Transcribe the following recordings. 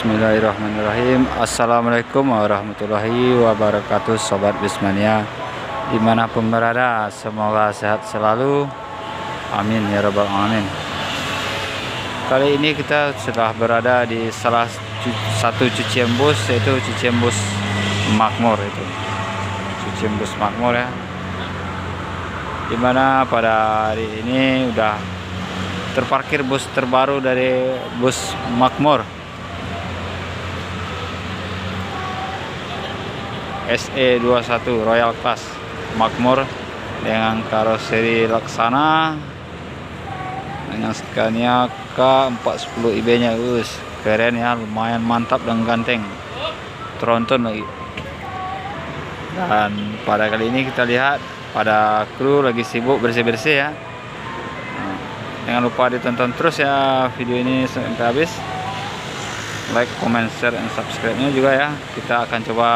Bismillahirrahmanirrahim. Assalamualaikum warahmatullahi wabarakatuh, Sobat Bismania dimanapun berada, semoga sehat selalu, amin ya rabbal alamin. Kali ini kita sudah berada di salah satu cucian bus, yaitu cucian bus Makmur. Itu cucian bus Makmur ya, dimana pada hari ini udah terparkir bus terbaru dari bus Makmur SE21 Royal Class Makmur dengan karoseri Laksana dengan Scania K410 IB nya. Keren ya, lumayan mantap dan ganteng, tronton lagi. Dan pada kali ini kita lihat pada kru lagi sibuk bersih-bersih ya. Jangan lupa ditonton terus ya video ini sampai habis, like, comment, share, dan subscribe-nya juga ya. Kita akan coba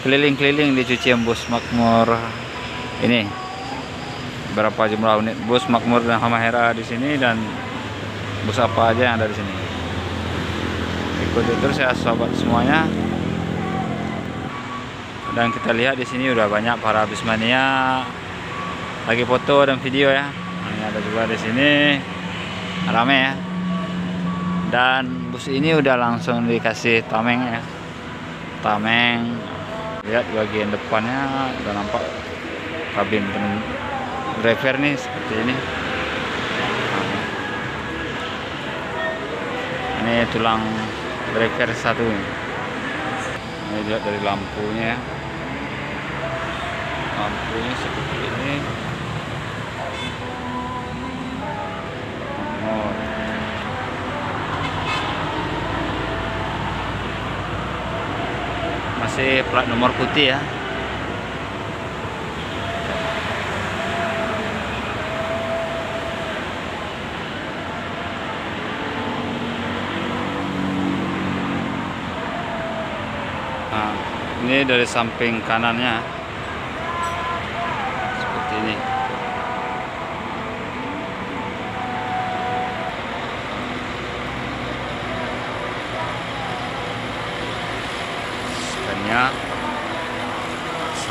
keliling-keliling di cucian bus Makmur ini. Berapa jumlah unit bus Makmur dan Halmahera di sini, dan bus apa aja yang ada di sini. Ikuti terus ya sobat semuanya. Dan kita lihat di sini udah banyak para Bismania lagi foto dan video ya. Ini ada juga di sini rame ya. Dan bus ini udah langsung dikasih tameng ya. Tameng. Lihat di bagian depannya udah nampak kabin driver nih seperti ini. Ini tulang driver satu. Ini lihat dari lampunya ya. Lampunya seperti ini. Masih plat nomor putih ya. Nah, ini dari samping kanannya seperti ini.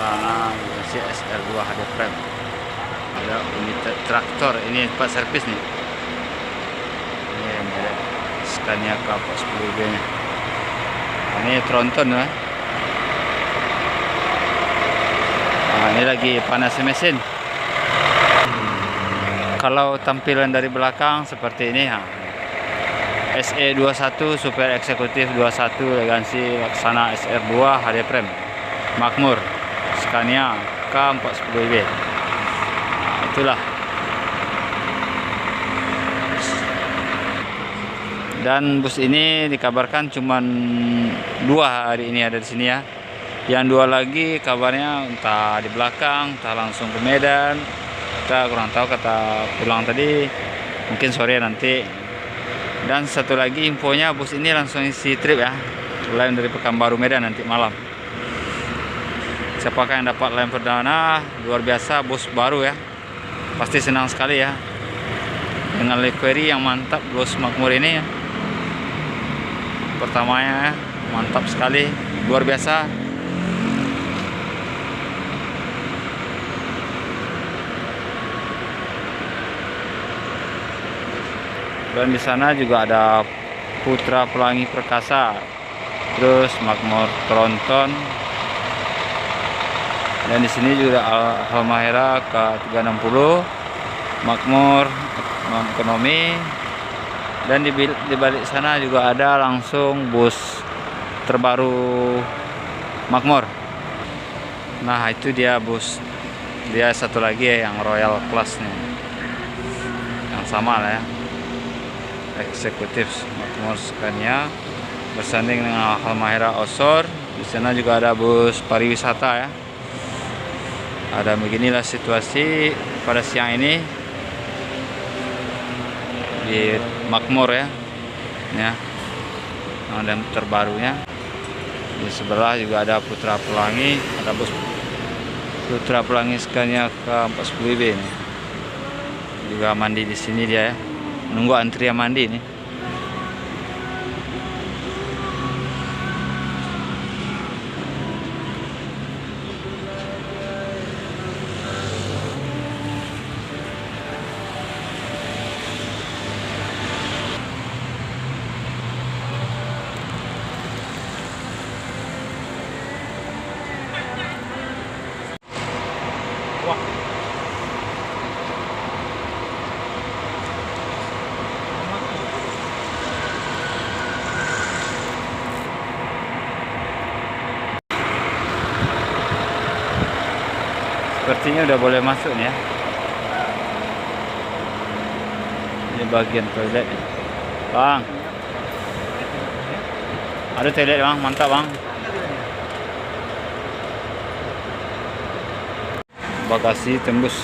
Sana masih SR2 HD frame. Ada unit traktor, ini tempat servis nih. Ini merek Scania K410 nya. Ini tronton ya. Nah, ini lagi panas mesin. Kalau tampilan dari belakang seperti ini ya. SE21 Super Eksekutif 21 elegansi Laksana SR2 HD frame Makmur Scania K410 IB. Nah, itulah. Dan bus ini dikabarkan cuman 2 hari ini ada di sini ya. Yang 2 lagi kabarnya entah di belakang, entah langsung ke Medan. Kita kurang tahu, kata pulang tadi mungkin sore nanti. Dan satu lagi infonya, bus ini langsung isi trip ya, lain dari Pekanbaru Medan nanti malam. Siapakah yang dapat lain perdana, luar biasa, bus baru ya, pasti senang sekali ya dengan livery yang mantap bus Makmur ini ya. Pertamanya ya, mantap sekali, luar biasa. Dan di sana juga ada Putra Pelangi Perkasa, terus Makmur tronton, dan di sini juga Halmahera K360, Makmur ekonomi, dan di balik sana juga ada langsung bus terbaru Makmur. Nah itu dia bus, dia satu lagi ya, yang Royal Class nih, yang sama lah ya. Eksekutif Makmur Scania bersanding dengan Halmahera Osor. Di sana juga ada bus pariwisata ya. Ada beginilah situasi pada siang ini di Makmur ya. Ya. Ada terbarunya. Di sebelah juga ada Putra Pelangi, ada bus Putra Pelangi Scania K410 IB ini. Juga mandi di sini dia ya. Nunggu antrian mandi nih. Sepertinya udah boleh masuk nih ya. Ini bagian toilet nih. Bang, ada toilet bang, mantap bang. Bagasi tembus.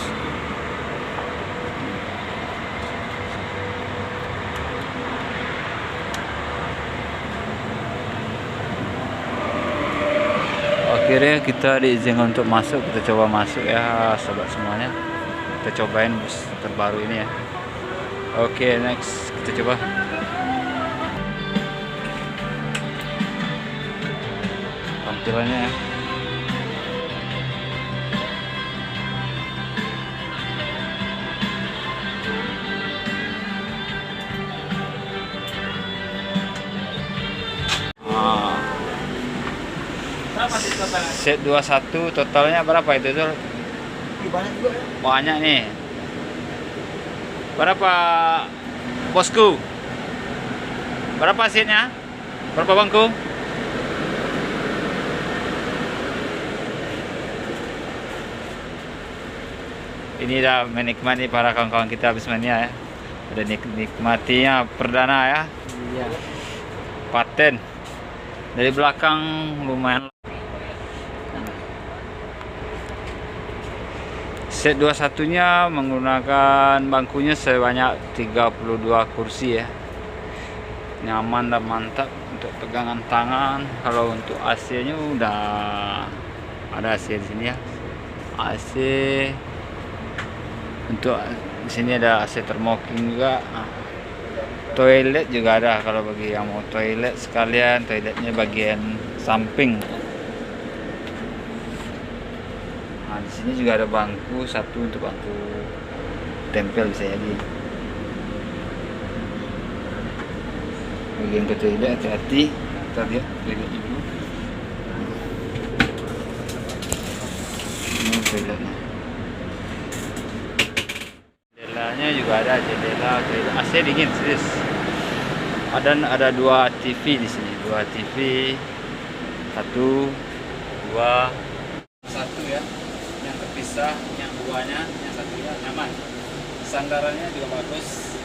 Akhirnya kita diizinkan untuk masuk. Kita coba masuk ya sobat semuanya. Kita cobain bus terbaru ini ya. Oke, next kita coba. Tampilannya ya. Set 21 totalnya berapa itu tuh? Banyak nih. Berapa bosku? Berapa seatnya? Berapa bangku? Ini dah menikmati para kawan-kawan kita habis mania ya. Udah nikmatinya perdana ya. Iya. Paten. Dari belakang lumayan. Set 21-nya menggunakan bangkunya sebanyak 32 kursi ya. Nyaman dan mantap untuk pegangan tangan. Kalau untuk AC-nya udah ada AC di sini ya. AC untuk di sini ada AC thermoking juga. Toilet juga ada kalau bagi yang mau toilet sekalian, toiletnya bagian samping. Nah, di sini juga ada bangku satu untuk bangku tempel bisa jadi. Bagian ke toilet hati-hati, kita lihat toiletnya dulu. Ini toiletnya. Jendelanya juga ada, jendela toilet. AC dingin, serius. Ada dua TV di sini, dua TV, satu, dua, satu ya. Yang terpisah, yang duanya, yang satunya nyaman. Sandarannya juga bagus.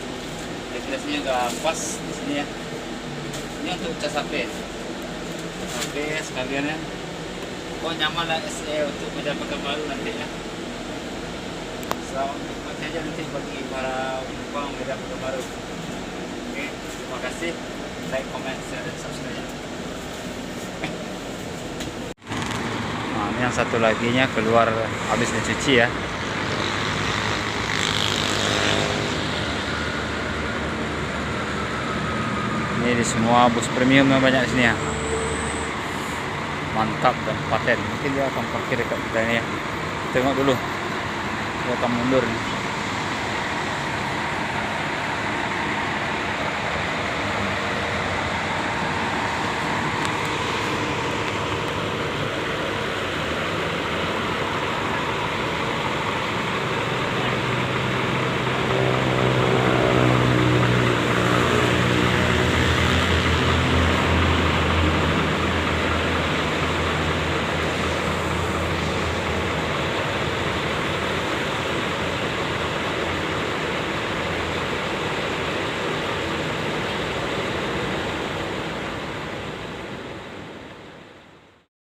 Ventilasinya nggak pas di sini ya. Ini untuk cas HP. HP sekalian ya. Oh nyaman lah SE untuk meja pegang baru nanti ya. Selamat menikmati aja nanti bagi para penumpang meja pegang baru. Oke, terima kasih. Like, comment, share, dan subscribe. Nah, ini yang satu laginya keluar habis dicuci ya. Ini di semua bus premium yang banyak di sini ya. Mantap dan paten. Mungkin dia akan parkir dekat kita ini ya. Tengok dulu. Dia akan mundur nih.